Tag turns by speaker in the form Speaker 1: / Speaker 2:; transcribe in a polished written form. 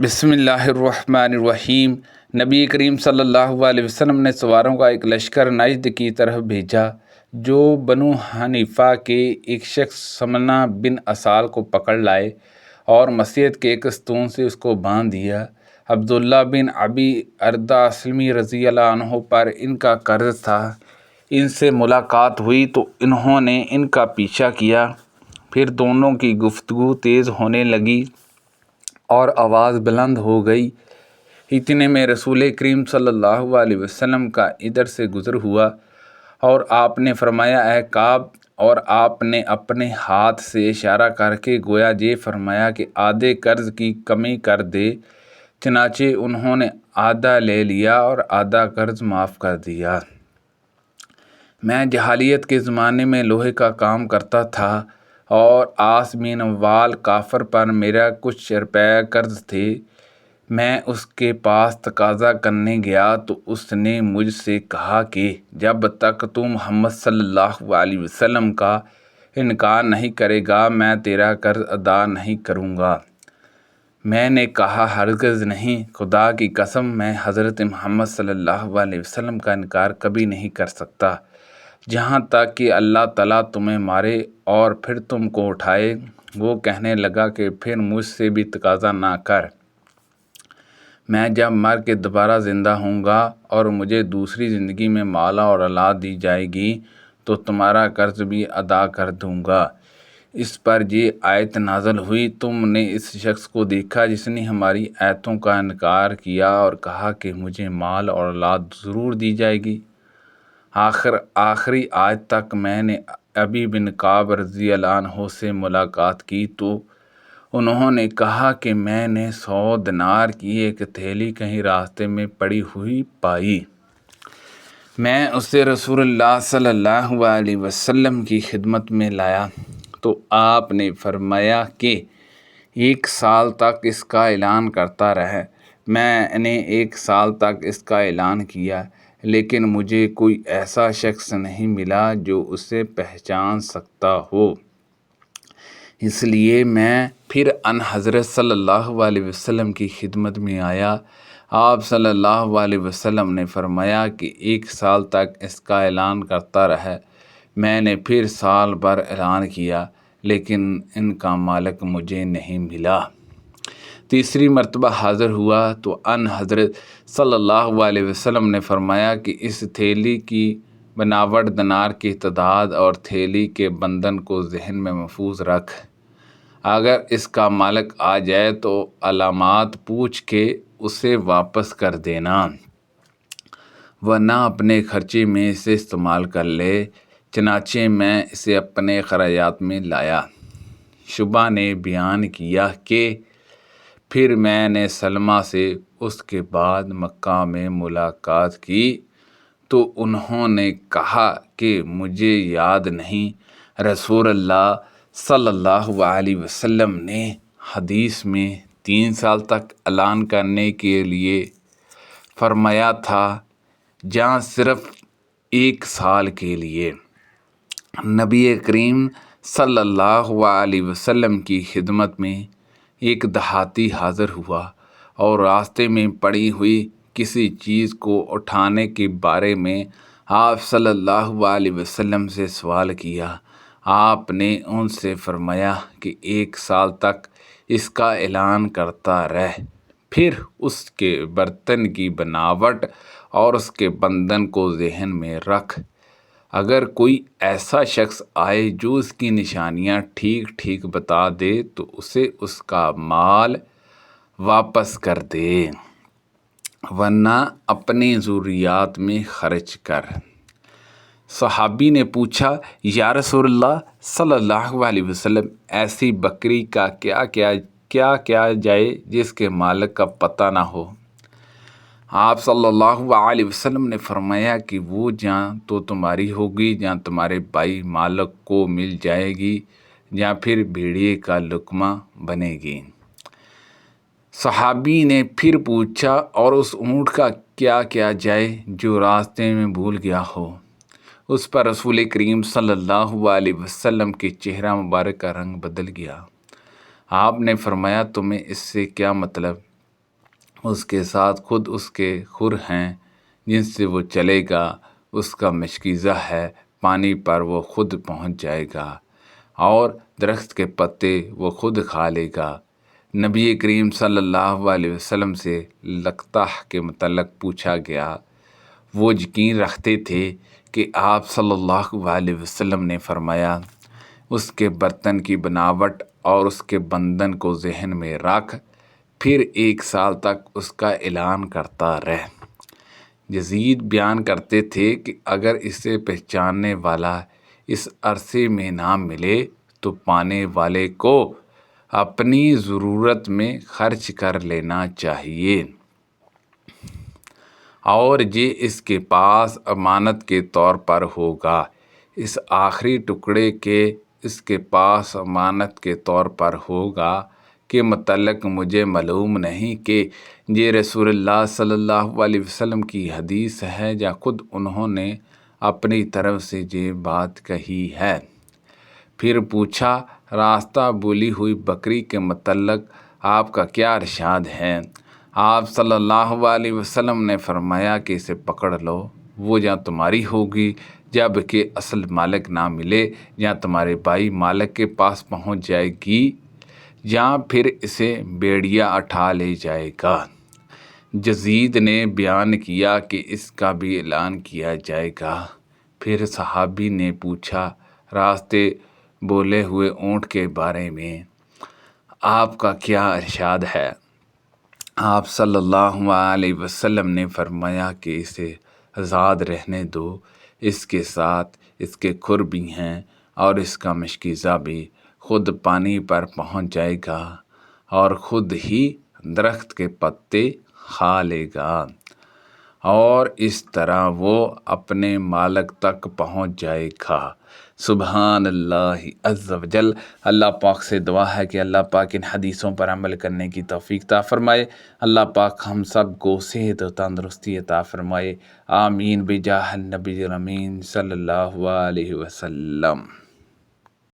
Speaker 1: بسم اللہ الرحمن الرحیم۔ نبی کریم صلی اللہ علیہ وسلم نے سواروں کا ایک لشکر نجد کی طرف بھیجا جو بنو حنیفہ کے ایک شخص سمنہ بن اسال کو پکڑ لائے اور مسجد کے ایک ستون سے اس کو باندھ دیا۔ عبداللہ بن ابی اردہ اسلمی رضی اللہ عنہ پر ان کا قرض تھا۔ ان سے ملاقات ہوئی تو انہوں نے ان کا پیچھا کیا، پھر دونوں کی گفتگو تیز ہونے لگی اور آواز بلند ہو گئی۔ اتنے میں رسول کریم صلی اللہ علیہ وسلم کا ادھر سے گزر ہوا اور آپ نے فرمایا، اے کعب، اور آپ نے اپنے ہاتھ سے اشارہ کر کے گویا یہ فرمایا کہ آدھے قرض کی کمی کر دے۔ چنانچہ انہوں نے آدھا لے لیا اور آدھا قرض معاف کر دیا۔ میں جاہلیت کے زمانے میں لوہے کا کام کرتا تھا اور عاص بن وال کافر پر میرا کچھ روپے قرض تھے۔ میں اس کے پاس تقاضا کرنے گیا تو اس نے مجھ سے کہا کہ جب تک تو محمد صلی اللہ علیہ وسلم کا انکار نہیں کرے گا میں تیرا قرض ادا نہیں کروں گا۔ میں نے کہا، ہرگز نہیں، خدا کی قسم میں حضرت محمد صلی اللہ علیہ وسلم کا انکار کبھی نہیں کر سکتا جہاں تک کہ اللہ تعالیٰ تمہیں مارے اور پھر تم کو اٹھائے۔ وہ کہنے لگا کہ پھر مجھ سے بھی تقاضا نہ کر۔ میں جب مر کے دوبارہ زندہ ہوں گا اور مجھے دوسری زندگی میں مال اور اولاد دی جائے گی تو تمہارا قرض بھی ادا کر دوں گا۔ اس پر یہ آیت نازل ہوئی، تم نے اس شخص کو دیکھا جس نے ہماری آیتوں کا انکار کیا اور کہا کہ مجھے مال اور اولاد ضرور دی جائے گی۔ آخری آیت تک میں نے ابی بن کعب رضی اللہ عنہ سے ملاقات کی تو انہوں نے کہا کہ میں نے 100 دینار کی ایک تھیلی کہیں راستے میں پڑی ہوئی پائی۔ میں اسے رسول اللہ صلی اللہ علیہ وسلم کی خدمت میں لایا تو آپ نے فرمایا کہ 1 سال تک اس کا اعلان کرتا رہے۔ میں نے 1 سال تک اس کا اعلان کیا لیکن مجھے کوئی ایسا شخص نہیں ملا جو اسے پہچان سکتا ہو، اس لیے میں پھر ان حضرت صلی اللہ علیہ وسلم کی خدمت میں آیا۔ آپ صلی اللہ علیہ وسلم نے فرمایا کہ 1 سال تک اس کا اعلان کرتا رہے۔ میں نے پھر سال بھر اعلان کیا لیکن ان کا مالک مجھے نہیں ملا۔ تیسری مرتبہ حاضر ہوا تو ان حضرت صلی اللہ علیہ وسلم نے فرمایا کہ اس تھیلی کی بناوٹ، دینار کی تعداد اور تھیلی کے بندھن کو ذہن میں محفوظ رکھ۔ اگر اس کا مالک آ جائے تو علامات پوچھ کے اسے واپس کر دینا، ورنہ اپنے خرچے میں اسے استعمال کر لے۔ چنانچہ میں اسے اپنے اخراجات میں لایا۔ شعبہ نے بیان کیا کہ پھر میں نے سلمہ سے اس کے بعد مکہ میں ملاقات کی تو انہوں نے کہا کہ مجھے یاد نہیں، رسول اللہ صلی اللہ علیہ وسلم نے حدیث میں 3 سال تک اعلان کرنے کے لیے فرمایا تھا جہاں صرف 1 سال کے لیے۔ نبی کریم صلی اللہ علیہ وسلم کی خدمت میں ایک دیہاتی حاضر ہوا اور راستے میں پڑی ہوئی کسی چیز کو اٹھانے کے بارے میں آپ صلی اللہ علیہ وسلم سے سوال کیا۔ آپ نے ان سے فرمایا کہ 1 سال تک اس کا اعلان کرتا رہ، پھر اس کے برتن کی بناوٹ اور اس کے بندھن کو ذہن میں رکھ۔ اگر کوئی ایسا شخص آئے جو اس کی نشانیاں ٹھیک ٹھیک بتا دے تو اسے اس کا مال واپس کر دے، ورنہ اپنی ضروریات میں خرچ کر۔ صحابی نے پوچھا، یا رسول اللہ صلی اللہ علیہ وسلم، ایسی بکری کا کیا کیا جائے جس کے مالک کا پتہ نہ ہو؟ آپ صلی اللہ علیہ وسلم نے فرمایا کہ وہ جہاں تو تمہاری ہوگی، جہاں تمہارے بھائی مالک کو مل جائے گی، یا پھر بھیڑیے کا لقمہ بنے گی۔ صحابی نے پھر پوچھا، اور اس اونٹ کا کیا کیا جائے جو راستے میں بھول گیا ہو؟ اس پر رسول کریم صلی اللہ علیہ وسلم کے چہرہ مبارک کا رنگ بدل گیا۔ آپ نے فرمایا، تمہیں اس سے کیا مطلب؟ اس کے ساتھ خود اس کے خر ہیں جن سے وہ چلے گا، اس کا مشکیزہ ہے، پانی پر وہ خود پہنچ جائے گا، اور درخت کے پتے وہ خود کھا لے گا۔ نبی کریم صلی اللہ علیہ وسلم سے لقطہ کے متعلق پوچھا گیا۔ وہ یقین رکھتے تھے کہ آپ صلی اللہ علیہ وسلم نے فرمایا، اس کے برتن کی بناوٹ اور اس کے بندن کو ذہن میں رکھ، پھر 1 سال تک اس کا اعلان کرتا رہ۔ یزید بیان کرتے تھے کہ اگر اسے پہچاننے والا اس عرصے میں نہ ملے تو پانے والے کو اپنی ضرورت میں خرچ کر لینا چاہیے، اور یہ اس کے پاس امانت کے طور پر ہوگا۔ اس آخری ٹکڑے کے اس کے پاس امانت کے طور پر ہوگا کے متعلق مجھے معلوم نہیں کہ یہ رسول اللہ صلی اللہ علیہ وسلم کی حدیث ہے یا خود انہوں نے اپنی طرف سے یہ بات کہی ہے۔ پھر پوچھا، راستہ بھولی ہوئی بکری کے متعلق آپ کا کیا ارشاد ہے؟ آپ صلی اللہ علیہ وسلم نے فرمایا کہ اسے پکڑ لو، وہ یا تمہاری ہوگی جب کہ اصل مالک نہ ملے، یا تمہارے بھائی مالک کے پاس پہنچ جائے گی، یا پھر اسے بھیڑیا اٹھا لے جائے گا۔ یزید نے بیان کیا کہ اس کا بھی اعلان کیا جائے گا۔ پھر صحابی نے پوچھا، راستے بولے ہوئے اونٹ کے بارے میں آپ کا کیا ارشاد ہے؟ آپ صلی اللہ علیہ وسلم نے فرمایا کہ اسے آزاد رہنے دو، اس کے ساتھ اس کے کھر بھی ہیں اور اس کا مشکیزہ بھی خود پانی پر پہنچ جائے گا اور خود ہی درخت کے پتے کھا لے گا، اور اس طرح وہ اپنے مالک تک پہنچ جائے گا۔ سبحان اللہ عز و جل۔ اللہ پاک سے دعا ہے کہ اللہ پاک ان حدیثوں پر عمل کرنے کی توفیق عطا فرمائے۔ اللہ پاک ہم سب کو صحت و تندرستی عطا فرمائے۔ آمین بجاہ النبی الامین صلی اللہ علیہ وسلم۔